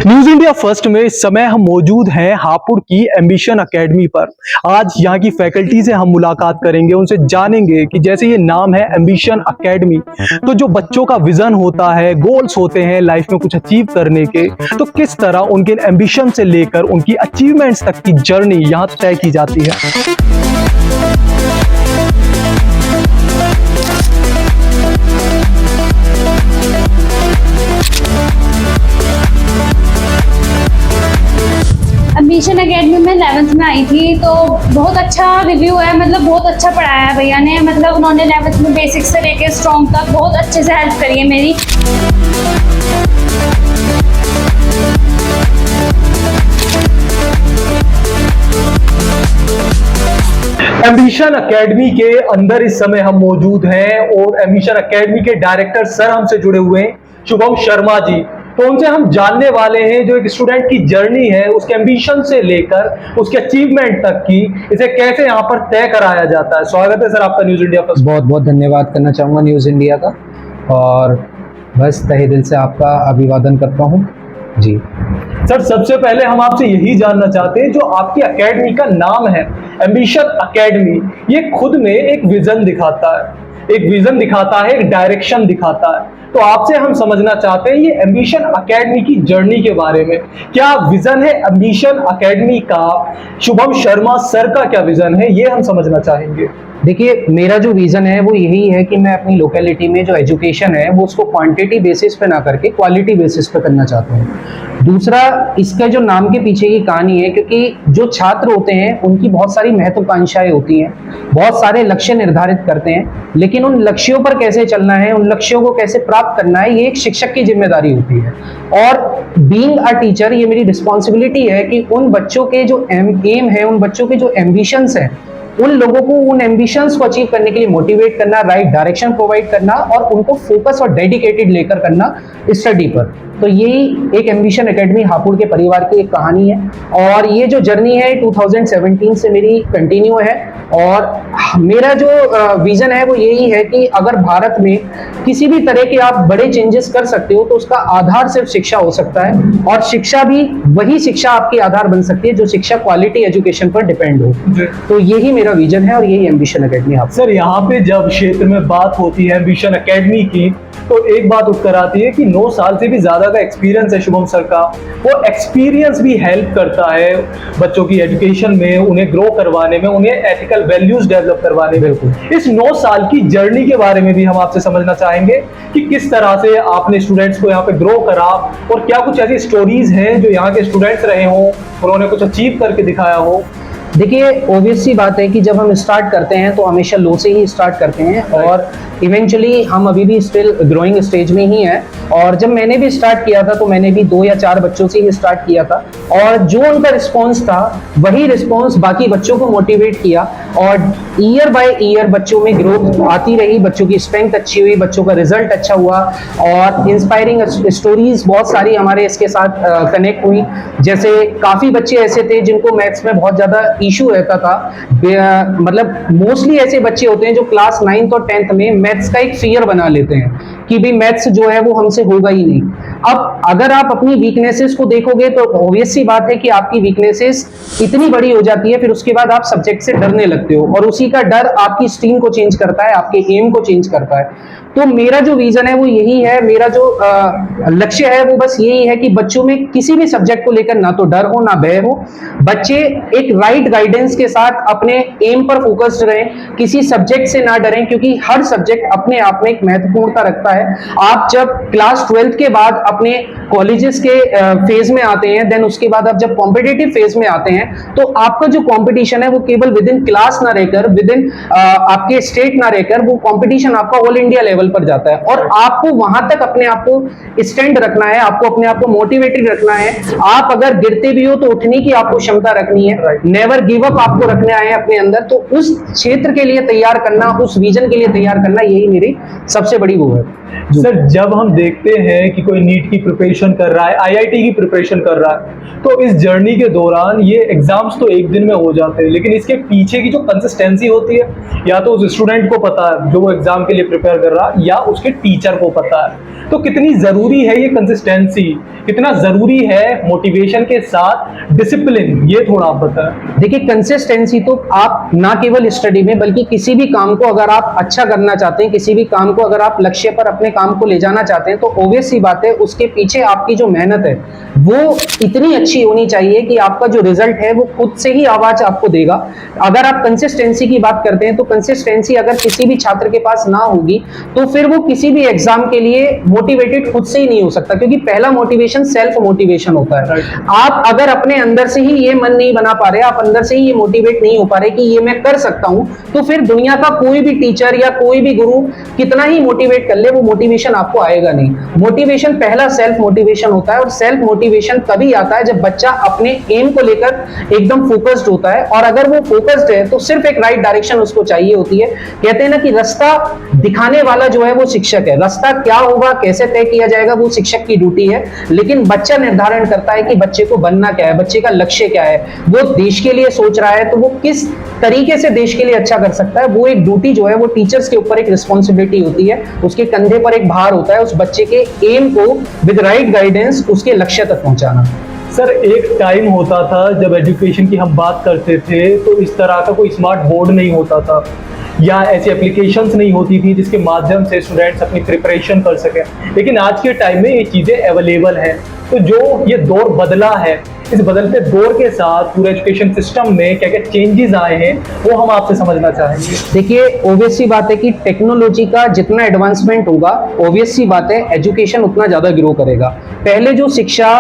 News India first में इस समय हम मौजूद हैं हापुड़ की एम्बिशन एकेडमी पर। आज यहाँ की फैकल्टी से हम मुलाकात करेंगे, उनसे जानेंगे कि जैसे ये नाम है एम्बिशन एकेडमी, तो जो बच्चों का विजन होता है, गोल्स होते हैं लाइफ में कुछ अचीव करने के, तो किस तरह उनके एम्बिशन से लेकर उनकी अचीवमेंट्स तक की जर्नी यहाँ तय की जाती है। एम्बिशन एकेडमी में 11th में आई थी तो बहुत अच्छा रिव्यू है। मतलब बहुत अच्छा पढ़ाया है भैया ने। मतलब उन्होंने 11th में बेसिक्स से लेके स्ट्रॉन्ग तक बहुत अच्छे से हेल्प करी है मेरी। एम्बिशन एकेडमी के अंदर इस समय हम मौजूद हैं और एम्बिशन एकेडमी के डायरेक्टर सर हमसे जुड़े हुए हैं, शुभम शर्मा जी। तो उनसे हम जानने वाले हैं जो एक स्टूडेंट की जर्नी है, उसके एम्बिशन से लेकर उसके अचीवमेंट तक की, इसे कैसे यहाँ पर तय कराया जाता है। स्वागत है सर आपका न्यूज इंडिया पर। बहुत बहुत धन्यवाद करना चाहूँगा न्यूज इंडिया का, और बस तहे दिल से आपका अभिवादन करता हूँ जी। सर सबसे पहले हम आपसे यही जानना चाहते हैं, जो आपकी एकेडमी का नाम है एम्बिशन एकेडमी, ये खुद में एक विजन दिखाता है, एक डायरेक्शन दिखाता है। तो आपसे हम समझना चाहते हैं ये एम्बिशन एकेडमी की जर्नी के बारे में, क्या विजन है एम्बिशन एकेडमी का, शुभम शर्मा सर का क्या विजन है, ये हम समझना चाहेंगे। देखिए, मेरा जो विजन है वो यही है कि मैं अपनी लोकेलिटी में जो एजुकेशन है वो उसको क्वांटिटी बेसिस पे ना करके क्वालिटी बेसिस पे करना चाहता हूँ। दूसरा, इसका जो नाम के पीछे की कहानी है, क्योंकि जो छात्र होते हैं उनकी बहुत सारी महत्वाकांक्षाएं होती हैं, बहुत सारे लक्ष्य निर्धारित करते हैं, लेकिन उन लक्ष्यों पर कैसे चलना है, उन लक्ष्यों को कैसे प्राप्त करना है, ये एक शिक्षक की जिम्मेदारी होती है। और बीइंग अ टीचर, ये मेरी रिस्पॉन्सिबिलिटी है कि उन बच्चों के जो एम है, उन बच्चों के जो एम्बिशंस हैं, उन लोगों को उन एम्बिशंस को अचीव करने के लिए मोटिवेट करना, राइट डायरेक्शन प्रोवाइड करना और उनको फोकस और डेडिकेटेड लेकर करना स्टडी पर। तो यही एक एम्बिशन एकेडमी हापुड़ के परिवार की एक कहानी है, और ये जो जर्नी है 2017 से मेरी कंटिन्यू है। और मेरा जो विजन है वो यही है कि अगर भारत में किसी भी तरह के आप बड़े चेंजेस कर सकते हो तो उसका आधार सिर्फ शिक्षा हो सकता है, और शिक्षा भी वही शिक्षा आपकी आधार बन सकती है जो शिक्षा क्वालिटी एजुकेशन पर डिपेंड हो। तो यही मेरा विजन है और यही एम्बिशन एकेडमी है। सर यहाँ पे जब क्षेत्र में बात होती है एम्बिशन एकेडमी की, तो एक बात उत्तर आती है कि 9 साल से भी ज्यादा का एक्सपीरियंस है शुभम सर का। वो एक्सपीरियंस भी हेल्प करता है बच्चों की एजुकेशन में, उन्हें ग्रो करवाने में, उन्हें एथिकल वैल्यूज डेवलप करवाने में। इस 9 साल की जर्नी के बारे में भी हम आपसे समझना चाहेंगे कि किस तरह से आपने स्टूडेंट्स को यहाँ पे ग्रो करा, और क्या कुछ ऐसी स्टोरीज हैं जो यहाँ के स्टूडेंट्स रहे हों, उन्होंने कुछ अचीव करके दिखाया हो। देखिए, ऑब्वियस सी बात है कि जब हम स्टार्ट करते हैं तो हमेशा लो से ही स्टार्ट करते हैं, और इवेंचुअली हम अभी भी स्टिल ग्रोइंग स्टेज में ही हैं। और जब मैंने भी स्टार्ट किया था तो मैंने भी 2 या 4 बच्चों से ही स्टार्ट किया था, और जो उनका रिस्पॉन्स था वही रिस्पॉन्स बाकी बच्चों को मोटिवेट किया, और ईयर बाय ईयर बच्चों में ग्रोथ आती रही, बच्चों की स्ट्रेंथ अच्छी हुई, बच्चों का रिजल्ट अच्छा हुआ, और इंस्पायरिंग स्टोरीज बहुत सारी हमारे इसके साथ कनेक्ट हुई। जैसे काफ़ी बच्चे ऐसे थे जिनको मैथ्स में बहुत ज़्यादा इशू रहता था। मतलब मोस्टली ऐसे बच्चे होते हैं जो क्लास 9th और 10th में मैथ्स का एक फियर बना लेते हैं कि भाई मैथ्स जो है वो हमसे होगा ही नहीं। अब अगर आप अपनी वीकनेसेस को देखोगे तो ऑब्वियस सी बात है कि आपकी वीकनेसेस इतनी बड़ी हो जाती है, फिर उसके बाद आप सब्जेक्ट से डरने लगते हो, और उसी का डर आपकी स्ट्रीम को चेंज करता है, आपके एम को चेंज करता है। तो मेरा जो विजन है वो यही है, मेरा जो लक्ष्य है वो बस यही है कि बच्चों में किसी भी सब्जेक्ट को लेकर ना तो डर हो ना भय हो, बच्चे एक राइट गाइडेंस के साथ अपने एम पर फोकस्ड रहें, किसी सब्जेक्ट से ना डरें, क्योंकि हर सब्जेक्ट अपने आप में एक महत्वपूर्णता रखता है। आप जब क्लास 12th के बाद अपने कॉलेजेस के फेज में आते हैं, देन उसके बाद आप जब कॉम्पिटिटिव फेज में आते हैं, तो आपका जो कंपटीशन है वो केवल विद इन क्लास ना रहकर, विद इन आपके स्टेट ना रहकर, वो कंपटीशन आपका ऑल इंडिया लेवल पर जाता है, और आपको वहां तक अपने आप को स्टैंड रखना है, आपको अपने आप को मोटिवेटेड रखना है। आप अगर गिरते भी हो तो उठने की आपको क्षमता रखनी है, नेवर गिव अप आपको रखना है अपने अंदर। तो उस क्षेत्र के लिए तैयार करना, उस विजन के लिए तैयार करना, यही मेरी सबसे बड़ी वो है। सर जब हम देखते हैं कि कोई नीट की प्रिपरेशन कर रहा है, आईआईटी की प्रिपरेशन कर रहा है, तो इस जर्नी के दौरान ये एग्जाम्स तो एक दिन में हो जाते हैं, लेकिन इसके पीछे की जो कंसिस्टेंसी होती है या तो उस स्टूडेंट को पता है जो वो एग्जाम के लिए प्रिपेयर कर रहा है, या उसके टीचर को पता है। तो कितनी जरूरी है ये कंसिस्टेंसी, कितना जरूरी है मोटिवेशन के साथ डिसिप्लिन, ये थोड़ा आप बताएं। देखिए, कंसिस्टेंसी तो आप ना केवल स्टडी में बल्कि किसी भी काम को अगर आप अच्छा करना चाहते हैं, किसी भी काम को अगर आप लक्ष्य पर अपने काम को ले जाना चाहते हैं, तो ऑब्वियस सी बात है उसके पीछे आपकी जो मेहनत है वो इतनी अच्छी होनी चाहिए कि आपका जो रिजल्ट है वो खुद से ही आवाज आपको देगा। अगर आप कंसिस्टेंसी की बात करते हैं तो कंसिस्टेंसी अगर किसी भी छात्र के पास ना होगी तो फिर वो किसी भी एग्जाम के लिए मोटिवेटेड खुद से ही नहीं हो सकता, क्योंकि पहला मोटिवेशन सेल्फ मोटिवेशन होता है। आप अगर अपने अंदर से ही ये मन नहीं बना पा रहे, आप अंदर से ही ये मोटिवेट नहीं हो पा रहे कि ये मैं कर सकता हूं, तो फिर दुनिया का कोई भी टीचर या कोई भी गुरु कितना ही मोटिवेट कर ले, वो मोटिवेशन आपको आएगा नहीं। मोटिवेशन पहला सेल्फ मोटिवेशन होता है, और सेल्फ मोटिवेशन तभी आता है जब बच्चा अपने एम को लेकर एकदम फोकस्ड होता है। और अगर वो फोकस्ड है तो सिर्फ एक राइट डायरेक्शन उसको चाहिए होती है। कहते हैं ना कि रास्ता दिखाने वाला जो है वो शिक्षक है, रास्ता क्या होगा, कैसे तय किया जाएगा, वो शिक्षक की ड्यूटी है, लेकिन बच्चा निर्धारण करता है कि बच्चे को बनना क्या है, बच्चे का लक्ष्य क्या है, वो देश के लिए सोच रहा है तो वो किस तरीके से देश के लिए अच्छा कर सकता है। वो एक ड्यूटी जो है वो टीचर्स के ऊपर एक रिस्पॉन्सिबिलिटी होती है, उसके कंधे पर एक भार होता है उस बच्चे के एम को विद राइट गाइडेंस उसके लक्ष्य तक पहुंचाना। सर, एक टाइम होता था जब एजुकेशन की हम बात करते थे तो इस तरह का कोई स्मार्ट बोर्ड नहीं होता था या ऐसी एप्लीकेशंस नहीं होती थी जिसके माध्यम से स्टूडेंट्स अपनी प्रिपरेशन कर सकें, लेकिन आज के टाइम में ये चीज़ें अवेलेबल हैं। तो जो ये दौर बदला है, इस बदलते दौर के साथ पूरे एजुकेशन सिस्टम में क्या क्या चेंजेस आए हैं वो हम आपसे समझना चाहेंगे। देखिए, ऑब्वियस सी बात है कि टेक्नोलॉजी का जितना एडवांसमेंट होगा, ऑब्वियस सी बात है एजुकेशन उतना ज्यादा ग्रो करेगा। पहले जो शिक्षा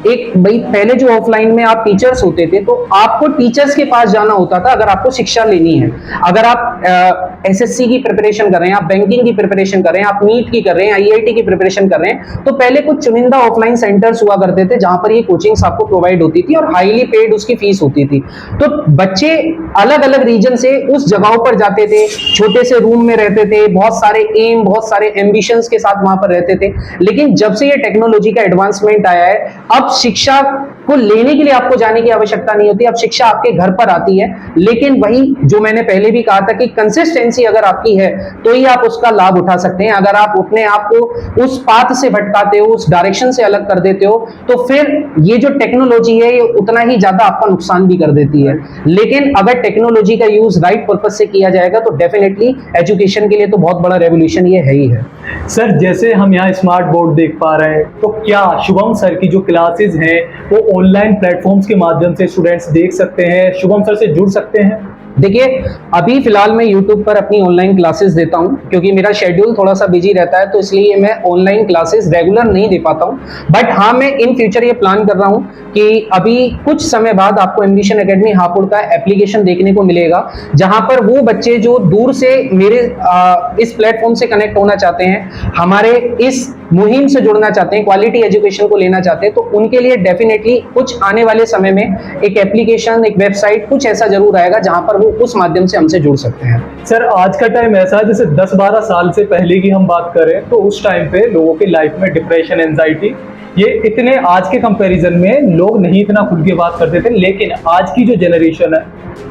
पहले जो ऑफलाइन में आप टीचर्स होते थे तो आपको टीचर्स के पास जाना होता था अगर आपको शिक्षा लेनी है। अगर आप एसएससी की प्रिपरेशन कर रहे हैं, आप बैंकिंग की प्रिपरेशन कर रहे हैं, आप नीट की कर रहे हैं, आईआईटी की प्रिपरेशन कर रहे हैं, तो पहले कुछ चुनिंदा ऑफलाइन सेंटर्स हुआ करते थे जहां पर ये कोचिंग्स आपको प्रोवाइड होती थी और हाईली पेड उसकी फीस होती थी। तो बच्चे अलग अलग रीजन से उस जगहों पर जाते थे, छोटे से रूम में रहते थे, बहुत सारे एम, बहुत सारे एम्बिशंस के साथ वहां पर रहते थे। लेकिन जब से ये टेक्नोलॉजी का एडवांसमेंट आया है, अब शिक्षा को लेने के लिए आपको जाने की आवश्यकता नहीं होती, अब शिक्षा आपके घर पर आती है। लेकिन वही जो मैंने पहले भी कहा था कि कंसिस्टेंसी अगर आपकी है तो ही आप उसका लाभ उठा सकते हैं। अगर आप अपने आप को उस पाथ से भटकाते हो, उस डायरेक्शन से अलग कर देते हो, तो फिर ये जो टेक्नोलॉजी है ये उतना ही ज्यादा आपका नुकसान भी कर देती है। लेकिन अगर टेक्नोलॉजी का यूज राइट पर्पज से किया जाएगा तो डेफिनेटली एजुकेशन के लिए तो बहुत बड़ा रेवोल्यूशन ये है ही है। सर, जैसे हम यहाँ स्मार्ट बोर्ड देख पा रहे हैं, तो क्या शुभम सर की जो क्लासेस हैं वो ऑनलाइन प्लेटफॉर्म्स के माध्यम से स्टूडेंट्स देख सकते हैं, शुभम सर से जुड़ सकते हैं? देखिए, अभी फिलहाल मैं YouTube पर अपनी ऑनलाइन क्लासेस देता हूं, क्योंकि मेरा शेड्यूल थोड़ा सा बिजी रहता है तो इसलिए मैं ऑनलाइन क्लासेस रेगुलर नहीं दे पाता हूं। बट हाँ, मैं इन फ्यूचर ये प्लान कर रहा हूं कि अभी कुछ समय बाद आपको एम्बिशन एकेडमी हापुड़ का एप्लीकेशन देखने को मिलेगा, जहां पर वो बच्चे जो दूर से मेरे इस प्लेटफॉर्म से कनेक्ट होना चाहते हैं, हमारे इस मुहिम से जुड़ना चाहते हैं, क्वालिटी एजुकेशन को लेना चाहते हैं, तो उनके लिए डेफिनेटली कुछ आने वाले समय में एक एप्लीकेशन, एक वेबसाइट, कुछ ऐसा जरूर आएगा जहां पर वो उस माध्यम से हमसे जुड़ सकते हैं। सर, आज का टाइम ऐसा है, जैसे 10-12 साल से पहले की हम बात करें तो उस टाइम पे लोगों की लाइफ में डिप्रेशन, एंजाइटी, ये इतने आज के कंपैरिजन में लोग नहीं इतना खुल के बात करते थे। लेकिन आज की जो जनरेशन है,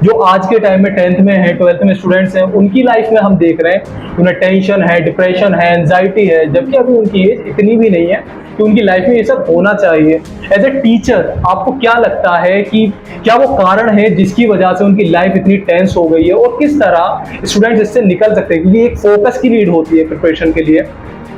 जो आज के टाइम में 10th में है, 12th में स्टूडेंट्स हैं, उनकी लाइफ में हम देख रहे हैं उन्हें टेंशन है, डिप्रेशन है, एंजाइटी है, जबकि अभी उनकी एज इतनी भी नहीं है कि उनकी लाइफ में ये सब होना चाहिए। एज ए टीचर आपको क्या लगता है कि क्या वो कारण है जिसकी वजह से उनकी लाइफ इतनी टेंस हो गई है, और किस तरह स्टूडेंट्स इससे निकल सकते हैं, क्योंकि एक फोकस की नीड होती है प्रिपरेशन के लिए?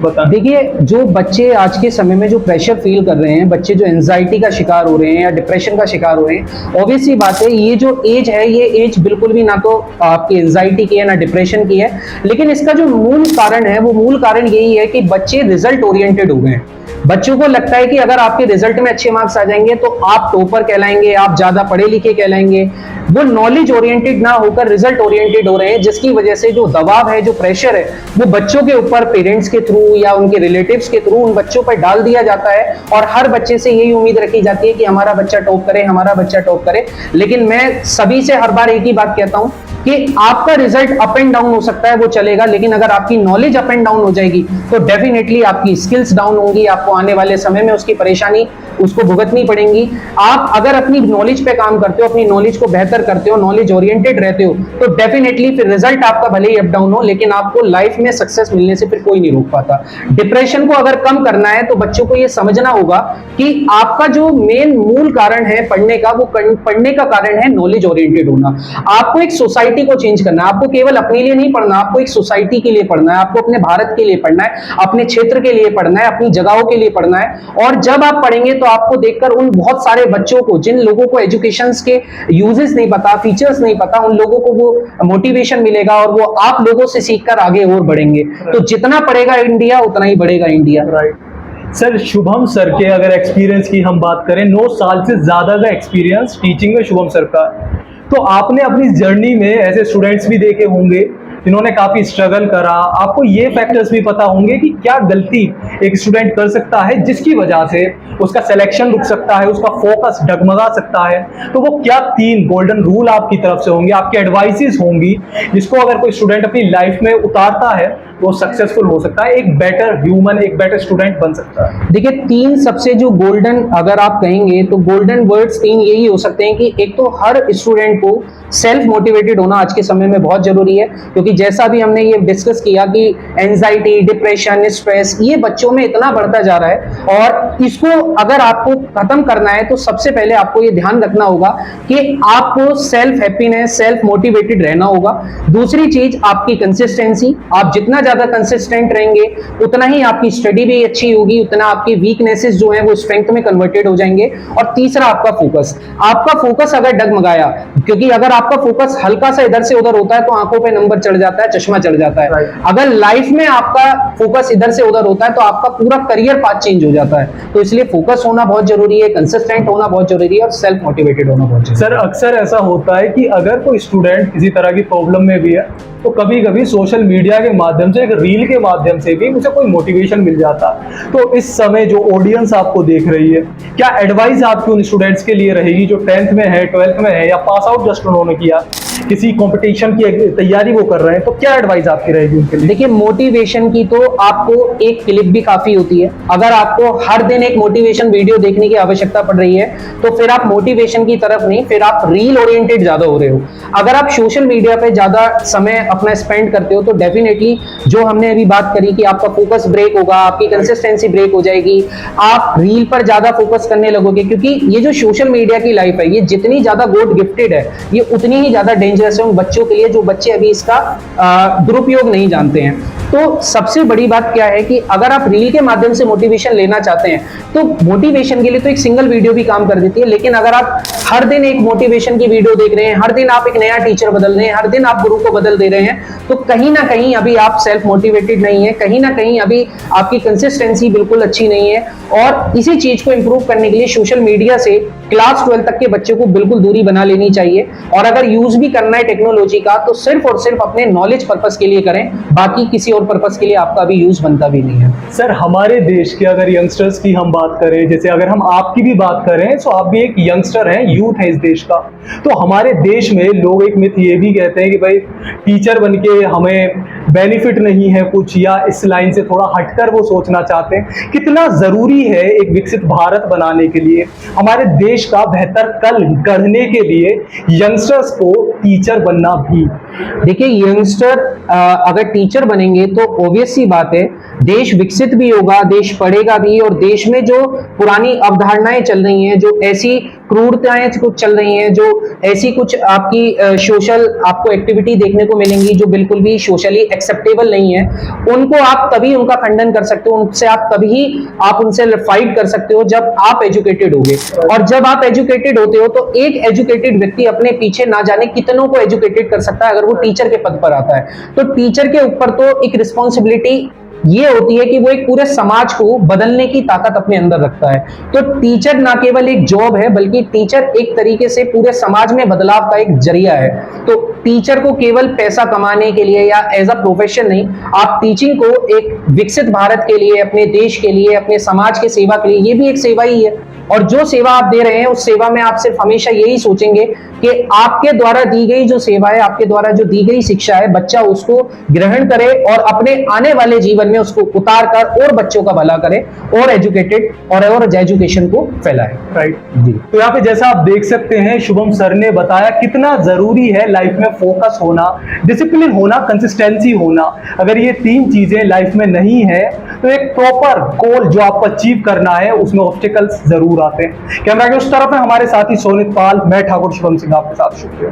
देखिए, जो बच्चे आज के समय में जो प्रेशर फील कर रहे हैं, बच्चे जो एंजाइटी का शिकार हो रहे हैं या डिप्रेशन का शिकार हो रहे हैं, ऑब्वियस सी बात है ये जो एज है, ये एज बिल्कुल भी ना तो आपकी एंजाइटी की है ना डिप्रेशन की है। लेकिन इसका जो मूल कारण है, वो मूल कारण यही है कि बच्चे रिजल्ट ओरिएंटेड हो गए हैं। बच्चों को लगता है कि अगर आपके रिजल्ट में अच्छे मार्क्स आ जाएंगे तो आप टॉपर कहलाएंगे, आप ज्यादा पढ़े लिखे कहलाएंगे। वो नॉलेज ओरिएंटेड ना होकर रिजल्ट ओरिएंटेड हो रहे हैं, जिसकी वजह से जो दबाव है, जो प्रेशर है, वो बच्चों के ऊपर पेरेंट्स के थ्रू या उनके रिलेटिव्स के थ्रू उन बच्चों पर डाल दिया जाता है। और हर बच्चे से यही उम्मीद रखी जाती है कि हमारा बच्चा टॉप करे, हमारा बच्चा टॉप करे। लेकिन मैं सभी से हर बार एक ही बात कहता हूं कि आपका रिजल्ट अप एंड डाउन हो सकता है, वो चलेगा, लेकिन अगर आपकी नॉलेज अप एंड डाउन हो जाएगी तो डेफिनेटली आपकी स्किल्स डाउन होंगी, आपको आने वाले समय में उसकी परेशानी उसको भुगतनी पड़ेंगी। आप अगर अपनी नॉलेज पे काम करते हो, अपनी नॉलेज को बेहतर करते हो, नॉलेज ओरिएंटेड रहते हो, तो डेफिनेटली फिर रिजल्ट आपका भले ही अप डाउन हो, लेकिन आपको लाइफ में सक्सेस मिलने से फिर कोई नहीं रोक पाता। डिप्रेशन को अगर कम करना है तो बच्चों को यह समझना होगा कि आपका जो मेन मूल कारण है पढ़ने का, वो पढ़ने का कारण है नॉलेज ओरिएंटेड होना। आपको एक सोसाइटी को चेंज करना है, आपको केवल अपने लिए नहीं पढ़ना, आपको एक सोसाइटी के लिए पढ़ना है, आपको अपने भारत के लिए पढ़ना है, अपने क्षेत्र के लिए पढ़ना है, अपनी जगहों के लिए पढ़ना है। और जब आप पढ़ेंगे तो आपको देखकर उन बहुत सारे बच्चों को, जिन लोगों को एजुकेशन के यूजेस नहीं पता, फीचर्स नहीं पता, उन लोगों को वो मोटिवेशन मिलेगा और वो आप लोगों से सीखकर आगे और बढ़ेंगे। तो जितना पढ़ेगा इंडिया उतना ही बढ़ेगा India. Right sir, Shubham sir के अगर एक्सपीरियंस की हम बात करें, 9 साल से ज्यादा का एक्सपीरियंस टीचिंग में शुभम सर का, तो आपने अपनी जर्नी में ऐसे स्टूडेंट्स भी देखे होंगे जिन्होंने काफी स्ट्रगल करा। आपको ये फैक्टर्स भी पता होंगे कि क्या गलती एक स्टूडेंट कर सकता है जिसकी वजह से उसका सिलेक्शन रुक सकता है, उसका फोकस डगमगा सकता है। तो वो क्या 3 गोल्डन रूल आपकी तरफ से होंगे, आपकी एडवाइसेस होंगी, जिसको अगर कोई स्टूडेंट अपनी लाइफ में उतारता है तो वो सक्सेसफुल हो सकता है, एक बेटर ह्यूमन, एक बेटर स्टूडेंट बन सकता है। देखिए 3 सबसे जो गोल्डन, अगर आप कहेंगे तो गोल्डन वर्ड्स 3 यही हो सकते हैं कि एक तो हर स्टूडेंट को सेल्फ मोटिवेटेड होना आज के समय में बहुत जरूरी है, क्योंकि जैसा भी हमने ये डिस्कस किया कि एंजाइटी, डिप्रेशन, स्ट्रेस ये बच्चों में इतना बढ़ता जा रहा है, और इसको अगर आपको खत्म करना है तो सबसे पहले आपको ये ध्यान रखना होगा कि आपको सेल्फ हैप्पीनेस, सेल्फ मोटिवेटेड रहना होगा। दूसरी चीज आपकी कंसिस्टेंसी, आप जितना ज्यादा कंसिस्टेंट रहेंगे उतना ही आपकी स्टडी भी अच्छी होगी, उतना आपकी वीकनेसेस जो है वो स्ट्रेंथ में कन्वर्टेड हो जाएंगे। और तीसरा आपका फोकस, आपका फोकस अगर डगमगाया, क्योंकि अगर आपका फोकस हल्का सा इधर से उधर होता है तो आंखों पे नंबर चढ़ जाता है, चश्मा चढ़ जाता है। अगर लाइफ में आपका फोकस इधर से उधर होता है तो आपका पूरा करियर पाथ चेंज हो जाता है। तो इसलिए फोकस होना बहुत जरूरी है, कंसिस्टेंट होना बहुत जरूरी है और सेल्फ मोटिवेटेड होना बहुत जरूरी है। सर अक्सर ऐसा होता है कि अगर कोई स्टूडेंट किसी तरह की प्रॉब्लम में भी है तो कभी कभी सोशल मीडिया के माध्यम से, एक रील के माध्यम से भी उसे कोई मोटिवेशन मिल जाता। तो इस समय जो ऑडियंस आपको देख रही है, क्या एडवाइस आपकी उन स्टूडेंट्स के लिए रहेगी जो 10th में है, 12th में है, या पास आउट जस्ट उन्होंने किया, किसी कंपटीशन की तैयारी वो कर रहे हैं, तो क्या एडवाइस आपकी रहेगी उनके लिए? देखिए मोटिवेशन की तो आपको एक क्लिप भी काफी होती है। अगर आपको हर दिन एक मोटिवेशन वीडियो देखने की आवश्यकता पड़ रही है तो फिर आप मोटिवेशन की तरफ नहीं, फिर आप रील ओरिएंटेड ज्यादा हो रहे हो। अगर आप सोशल मीडिया पे ज्यादा समय अपना स्पेंड करते हो तो डेफिनेटली जो हमने अभी बात करी कि आपका फोकस ब्रेक होगा, आपकी कंसिस्टेंसी ब्रेक हो जाएगी, आप रील पर ज्यादा फोकस करने लगोगे। क्योंकि ये जो सोशल मीडिया की लाइफ है, ये जितनी ज्यादा गॉड गिफ्टेड है, ये उतनी ही ज्यादा डेंजरस है उन बच्चों के लिए जो बच्चे अभी इसका दुरुपयोग नहीं जानते हैं। तो सबसे बड़ी बात क्या है कि अगर आप रील के माध्यम से मोटिवेशन लेना चाहते हैं तो मोटिवेशन के लिए तो एक सिंगल वीडियो भी काम कर देती है, लेकिन अगर आप हर दिन एक मोटिवेशन की वीडियो देख रहे हैं, हर दिन आप एक नया टीचर बदल रहे हैं, हर दिन आप गुरु को बदल दे रहे हैं, तो कहीं ना कहीं अभी आप सेल्फ मोटिवेटेड नहीं है, कहीं ना कहीं अभी आपकी कंसिस्टेंसी बिल्कुल अच्छी नहीं है। और इसी चीज को इंप्रूव करने के लिए सोशल मीडिया से क्लास 12 तक के बच्चे को बिल्कुल दूरी बना लेनी चाहिए। और अगर यूज भी करना है टेक्नोलॉजी का तो सिर्फ और सिर्फ अपने नॉलेज पर्पस के लिए करें, बाकी किसी और पर्पस के लिए आपका अभी यूज बनता भी नहीं है। सर हमारे देश के अगर यंगस्टर्स की हम बात करें, जैसे अगर हम आपकी भी बात करें, तो आप भी एक यंगस्टर हैं, यूथ है इस देश का, तो हमारे देश में लोग एक मिथ ये भी कहते हैं कि भाई टीचर बन के हमें बेनिफिट नहीं है कुछ, या इस लाइन से थोड़ा हटकर वो सोचना चाहते हैं। कितना जरूरी है एक विकसित भारत बनाने के लिए, हमारे देश का बेहतर कल गढ़ने के लिए यंगस्टर्स को टीचर बनना भी? देखिए यंगस्टर अगर टीचर बनेंगे तो ऑब्वियस सी बात है देश विकसित भी होगा, देश पढ़ेगा भी, और देश में जो पुरानी अवधारणाएं चल रही हैं, जो ऐसी क्रूरताएं कुछ चल रही हैं, जो ऐसी कुछ आपकी सोशल आपको एक्टिविटी देखने को मिलेंगी जो बिल्कुल भी सोशली एक्सेप्टेबल नहीं है, उनको आप तभी उनका खंडन कर सकते हो, उनसे आप तभी आप उनसे फाइट कर सकते हो जब आप एजुकेटेड होगे। और जब आप एजुकेटेड होते हो तो एक एजुकेटेड व्यक्ति अपने पीछे ना जाने कितनों को एजुकेटेड कर सकता है अगर वो टीचर के पद पर आता है। तो टीचर के ऊपर तो एक रिस्पॉन्सिबिलिटी ये होती है कि वो एक पूरे समाज को बदलने की ताकत अपने अंदर रखता है। तो टीचर ना केवल एक जॉब है बल्कि टीचर एक तरीके से पूरे समाज में बदलाव का एक जरिया है। तो टीचर को केवल पैसा कमाने के लिए या एज अ प्रोफेशन नहीं, आप टीचिंग को एक विकसित भारत के लिए, अपने देश के लिए, अपने समाज के सेवा के लिए, ये भी एक सेवा ही है। और जो सेवा आप दे रहे हैं उस सेवा में आप सिर्फ हमेशा यही सोचेंगे कि आपके द्वारा दी गई जो सेवा है, आपके द्वारा जो दी गई शिक्षा है, बच्चा उसको ग्रहण करे और अपने आने वाले जीवन में उसको उतार कर और बच्चों का भला करे और एजुकेटेड और एजुकेशन को फैलाए। राइट जी। तो यहाँ पे जैसा आप देख सकते हैं शुभम सर ने बताया कितना जरूरी है लाइफ में फोकस होना, डिसिप्लिन होना, कंसिस्टेंसी होना। अगर ये 3 चीजें लाइफ में नहीं है तो एक प्रॉपर गोल जो आपको अचीव करना है उसमें ऑब्स्टिकल्स जरूर आते हैं। कैमरा के उस तरफ है हमारे साथी सोनित पाल, मैं ठाकुर शुभम सिंह आपके साथ। शुक्रिया।